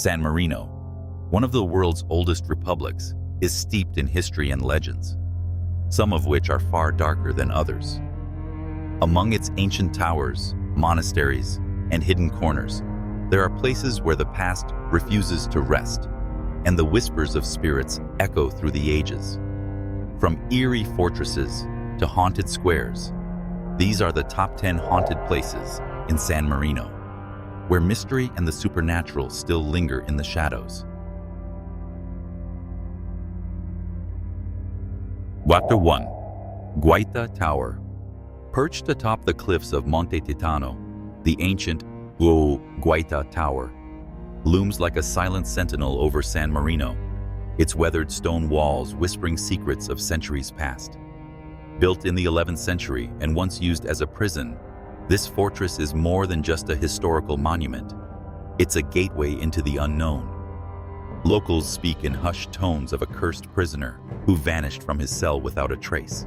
San Marino, one of the world's oldest republics, is steeped in history and legends, some of which are far darker than others. Among its ancient towers, monasteries, and hidden corners, there are places where the past refuses to rest, and the whispers of spirits echo through the ages. From eerie fortresses to haunted squares, these are the top 10 haunted places in San Marino, where mystery and the supernatural still linger in the shadows. Chapter 1. Guita Tower. Perched atop the cliffs of Monte Titano, the ancient Guita Tower looms like a silent sentinel over San Marino, its weathered stone walls whispering secrets of centuries past. Built in the 11th century and once used as a prison, this fortress is more than just a historical monument. It's a gateway into the unknown. Locals speak in hushed tones of a cursed prisoner who vanished from his cell without a trace.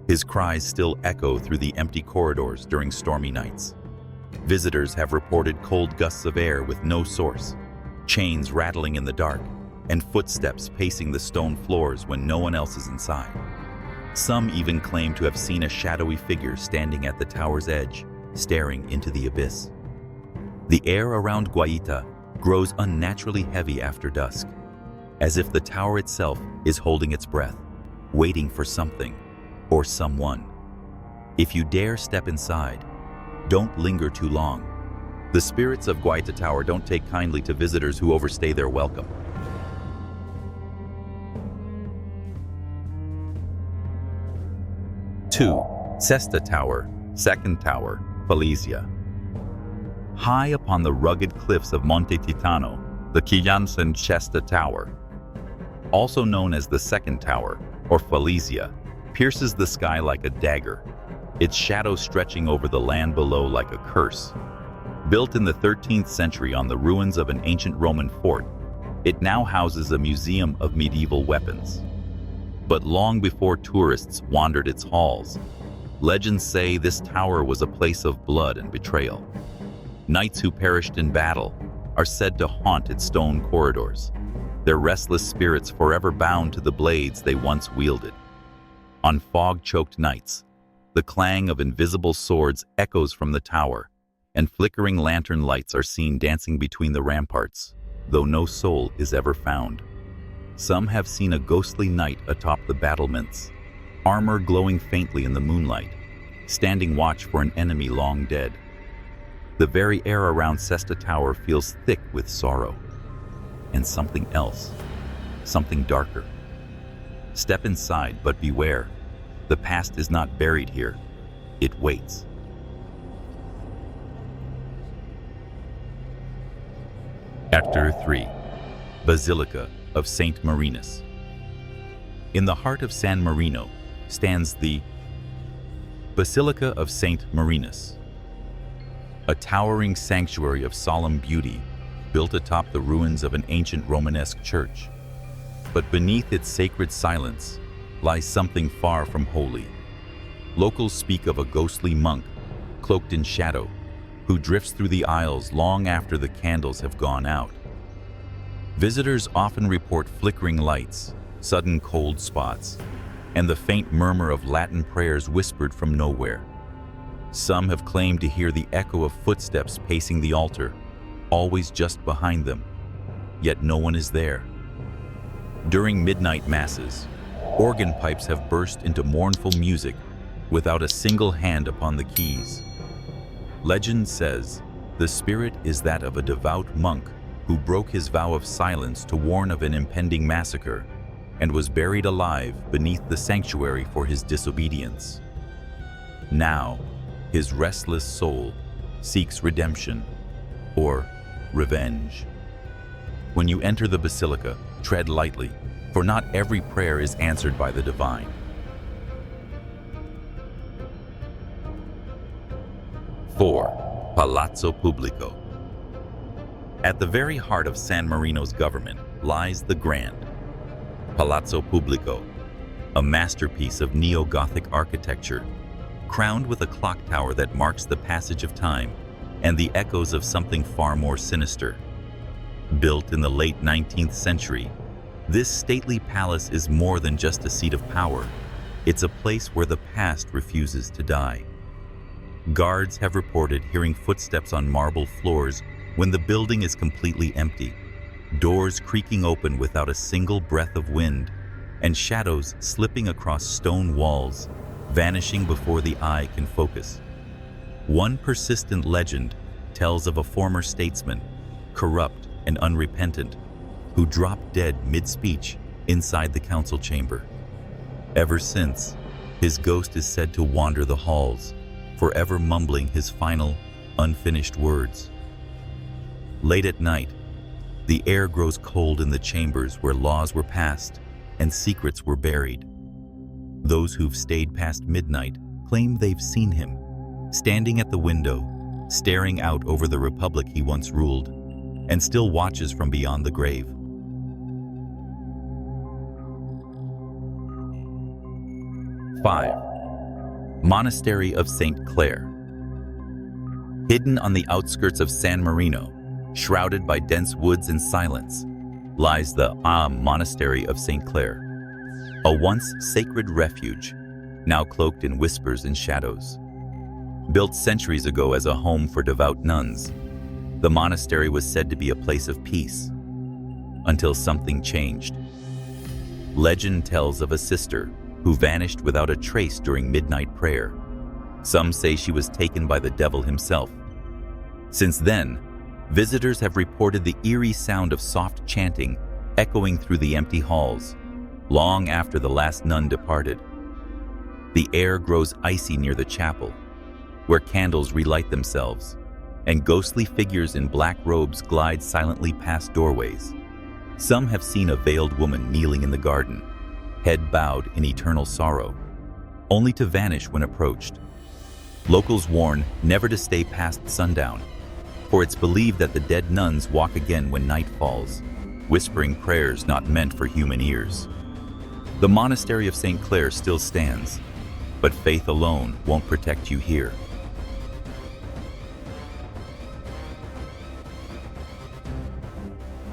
His cries still echo through the empty corridors during stormy nights. Visitors have reported cold gusts of air with no source, chains rattling in the dark, and footsteps pacing the stone floors when no one else is inside. Some even claim to have seen a shadowy figure standing at the tower's edge, staring into the abyss. The air around Guita grows unnaturally heavy after dusk, as if the tower itself is holding its breath, waiting for something or someone. If you dare step inside, don't linger too long. The spirits of Guita Tower don't take kindly to visitors who overstay their welcome. Cesta Tower, second tower, Palazzo. High upon the rugged cliffs of Monte Titano, the Chiansan Cesta Tower, also known as the second tower, or Palazzo, pierces the sky like a dagger, its shadow stretching over the land below like a curse. Built in the 13th century on the ruins of an ancient Roman fort, it now houses a museum of medieval weapons. But long before tourists wandered its halls, legends say this tower was a place of blood and betrayal. Knights who perished in battle are said to haunt its stone corridors, their restless spirits forever bound to the blades they once wielded. On fog-choked nights, the clang of invisible swords echoes from the tower, and flickering lantern lights are seen dancing between the ramparts, though no soul is ever found. Some have seen a ghostly knight atop the battlements, armor glowing faintly in the moonlight, standing watch for an enemy long dead. The very air around Cesta Tower feels thick with sorrow. And something else, something darker. Step inside, but beware. The past is not buried here. It waits. Chapter 3. Basilica of St Marinus. In the heart of San Marino stands the Basilica of St Marinus, a towering sanctuary of solemn beauty built atop the ruins of an ancient Romanesque church. But beneath its sacred silence lies something far from holy. Locals speak of a ghostly monk, cloaked in shadow, who drifts through the aisles long after the candles have gone out. Visitors often report flickering lights, sudden cold spots, and the faint murmur of Latin prayers whispered from nowhere. Some have claimed to hear the echo of footsteps pacing the altar, always just behind them, yet no one is there. During midnight masses, organ pipes have burst into mournful music without a single hand upon the keys. Legend says the spirit is that of a devout monk who broke his vow of silence to warn of an impending massacre and was buried alive beneath the sanctuary for his disobedience. Now, his restless soul seeks redemption or revenge. When you enter the basilica, tread lightly, for not every prayer is answered by the divine. 4. Palazzo Pubblico. At the very heart of San Marino's government lies the grand Palazzo Pubblico, a masterpiece of neo-Gothic architecture, crowned with a clock tower that marks the passage of time and the echoes of something far more sinister. Built in the late 19th century, this stately palace is more than just a seat of power. It's a place where the past refuses to die. Guards have reported hearing footsteps on marble floors when the building is completely empty, doors creaking open without a single breath of wind, and shadows slipping across stone walls, vanishing before the eye can focus. One persistent legend tells of a former statesman, corrupt and unrepentant, who dropped dead mid-speech inside the council chamber. Ever since, his ghost is said to wander the halls, forever mumbling his final, unfinished words. Late at night, the air grows cold in the chambers where laws were passed and secrets were buried. Those who've stayed past midnight claim they've seen him, standing at the window, staring out over the republic he once ruled, and still watches from beyond the grave. Five, Monastery of St Clare. Hidden on the outskirts of San Marino, shrouded by dense woods and silence, lies the Monastery of St Clare, a once sacred refuge, now cloaked in whispers and shadows. Built centuries ago as a home for devout nuns, the monastery was said to be a place of peace, until something changed. Legend tells of a sister who vanished without a trace during midnight prayer. Some say she was taken by the devil himself. Since then, visitors have reported the eerie sound of soft chanting echoing through the empty halls, long after the last nun departed. The air grows icy near the chapel, where candles relight themselves, and ghostly figures in black robes glide silently past doorways. Some have seen a veiled woman kneeling in the garden, head bowed in eternal sorrow, only to vanish when approached. Locals warn never to stay past sundown, for it's believed that the dead nuns walk again when night falls, whispering prayers not meant for human ears. The Monastery of St. Clare still stands, but faith alone won't protect you here.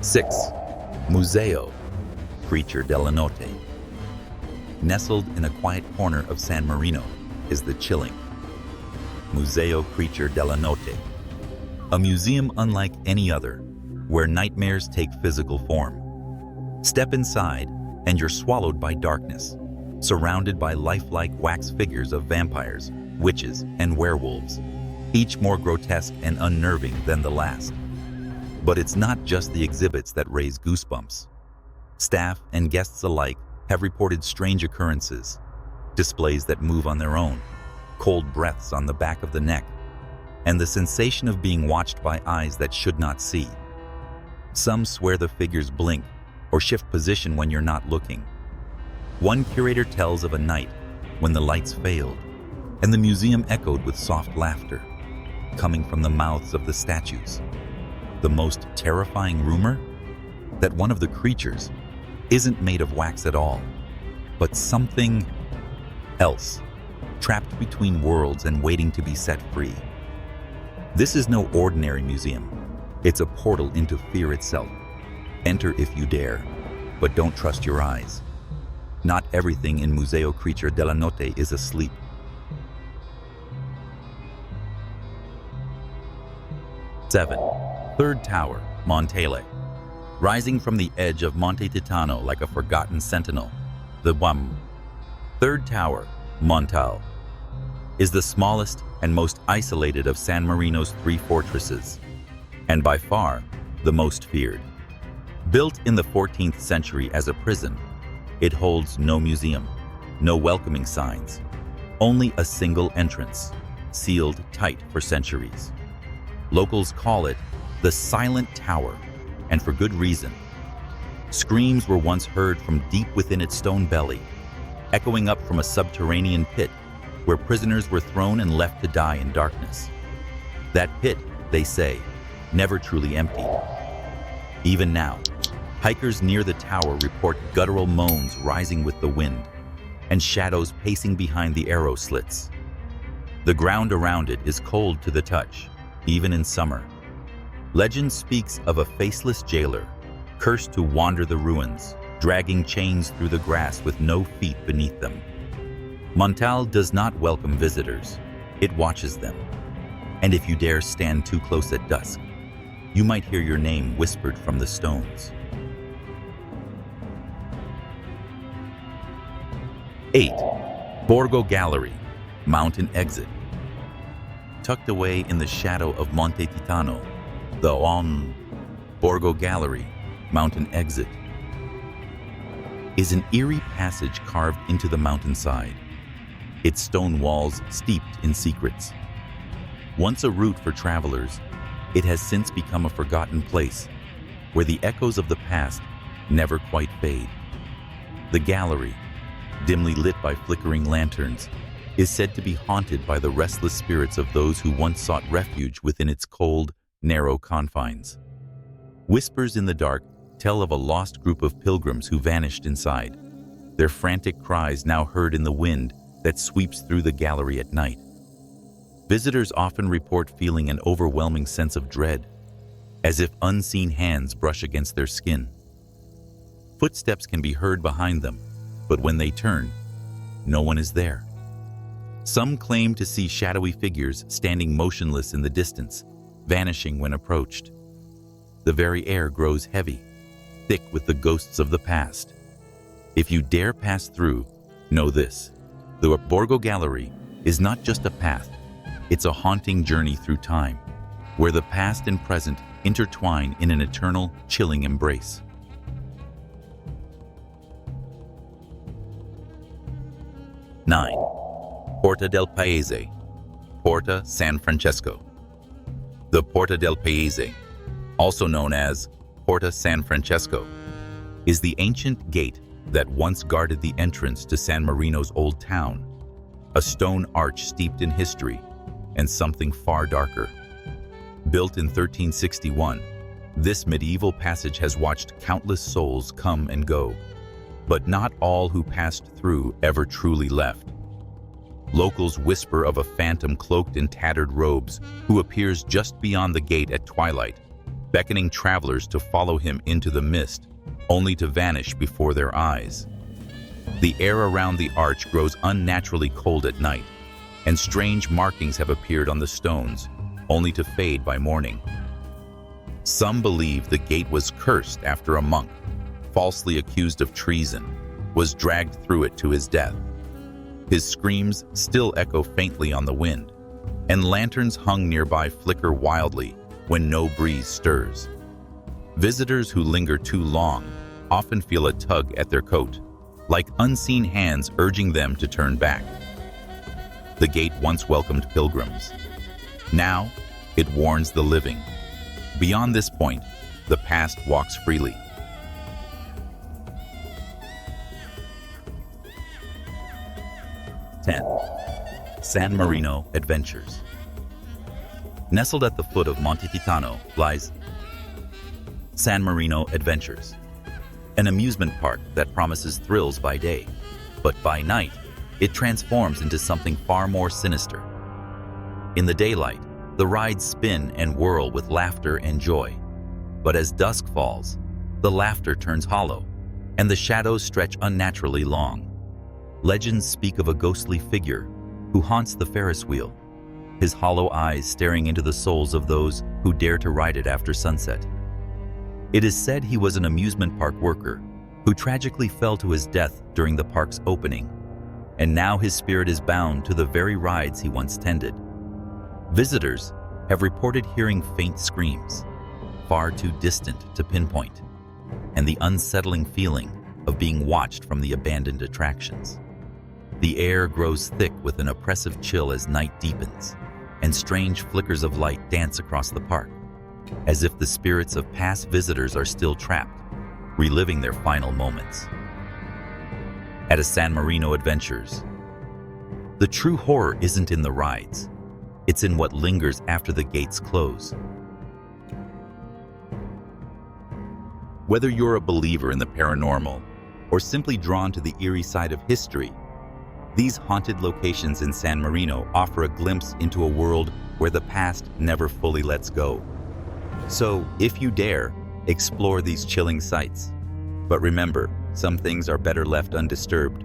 6. Museo, creature Delanote. Nestled in a quiet corner of San Marino is the chilling Museo creature Delanote, a museum unlike any other, where nightmares take physical form. Step inside and you're swallowed by darkness, surrounded by lifelike wax figures of vampires, witches, and werewolves, each more grotesque and unnerving than the last. But it's not just the exhibits that raise goosebumps. Staff and guests alike have reported strange occurrences, displays that move on their own, cold breaths on the back of the neck, and the sensation of being watched by eyes that should not see. Some swear the figures blink or shift position when you're not looking. One curator tells of a night when the lights failed and the museum echoed with soft laughter coming from the mouths of the statues. The most terrifying rumor? That one of the creatures isn't made of wax at all, but something else, trapped between worlds and waiting to be set free. This is no ordinary museum. It's a portal into fear itself. Enter if you dare, but don't trust your eyes. Not everything in Museo creature Delanote is asleep. 7. Third Tower, Monte. Rising from the edge of Monte Titano like a forgotten sentinel, the Third Tower, Monte, is the smallest and most isolated of San Marino's 3 fortresses, and by far the most feared. Built in the 14th century as a prison, it holds no museum, no welcoming signs, only a single entrance, sealed tight for centuries. Locals call it the Silent Tower, and for good reason. Screams were once heard from deep within its stone belly, echoing up from a subterranean pit where prisoners were thrown and left to die in darkness. That pit, they say, never truly emptied. Even now, hikers near the tower report guttural moans rising with the wind and shadows pacing behind the arrow slits. The ground around it is cold to the touch, even in summer. Legend speaks of a faceless jailer, cursed to wander the ruins, dragging chains through the grass with no feet beneath them. Monte does not welcome visitors, it watches them. And if you dare stand too close at dusk, you might hear your name whispered from the stones. 8. Borgo Gallery, Mountain Exit. Tucked away in the shadow of Monte Titano, the Borgo Gallery, Mountain Exit, is an eerie passage carved into the mountainside, its stone walls steeped in secrets. Once a route for travelers, it has since become a forgotten place where the echoes of the past never quite fade. The gallery, dimly lit by flickering lanterns, is said to be haunted by the restless spirits of those who once sought refuge within its cold, narrow confines. Whispers in the dark tell of a lost group of pilgrims who vanished inside, their frantic cries now heard in the wind that sweeps through the gallery at night. Visitors often report feeling an overwhelming sense of dread, as if unseen hands brush against their skin. Footsteps can be heard behind them, but when they turn, no one is there. Some claim to see shadowy figures standing motionless in the distance, vanishing when approached. The very air grows heavy, thick with the ghosts of the past. If you dare pass through, know this: the Borgo Gallery is not just a path, it's a haunting journey through time, where the past and present intertwine in an eternal, chilling embrace. 9. Pora del Pz, Porta San Francesco. The Pora del Pz, also known as Porta San Francesco, is the ancient gate that once guarded the entrance to San Marino's old town, a stone arch steeped in history and something far darker. Built in 1361, this medieval passage has watched countless souls come and go, but not all who passed through ever truly left. Locals whisper of a phantom cloaked in tattered robes who appears just beyond the gate at twilight, beckoning travelers to follow him into the mist, only to vanish before their eyes. The air around the arch grows unnaturally cold at night, and strange markings have appeared on the stones, only to fade by morning. Some believe the gate was cursed after a monk, falsely accused of treason, was dragged through it to his death. His screams still echo faintly on the wind, and lanterns hung nearby flicker wildly when no breeze stirs. Visitors who linger too long often feel a tug at their coat, like unseen hands urging them to turn back. The gate once welcomed pilgrims. Now, it warns the living. Beyond this point, the past walks freely. 10. San Marino Adventures. Nestled at the foot of Monte Titano lies San Marino Adventures, an amusement park that promises thrills by day, but by night, it transforms into something far more sinister. In the daylight, the rides spin and whirl with laughter and joy, but as dusk falls, the laughter turns hollow, and the shadows stretch unnaturally long. Legends speak of a ghostly figure who haunts the Ferris wheel, his hollow eyes staring into the souls of those who dare to ride it after sunset. It is said he was an amusement park worker who tragically fell to his death during the park's opening, and now his spirit is bound to the very rides he once tended. Visitors have reported hearing faint screams, far too distant to pinpoint, and the unsettling feeling of being watched from the abandoned attractions. The air grows thick with an oppressive chill as night deepens, and strange flickers of light dance across the park, as if the spirits of past visitors are still trapped, reliving their final moments. At a San Marino Adventures, the true horror isn't in the rides, it's in what lingers after the gates close. Whether you're a believer in the paranormal or simply drawn to the eerie side of history, these haunted locations in San Marino offer a glimpse into a world where the past never fully lets go. So, if you dare, explore these chilling sights. But remember, some things are better left undisturbed.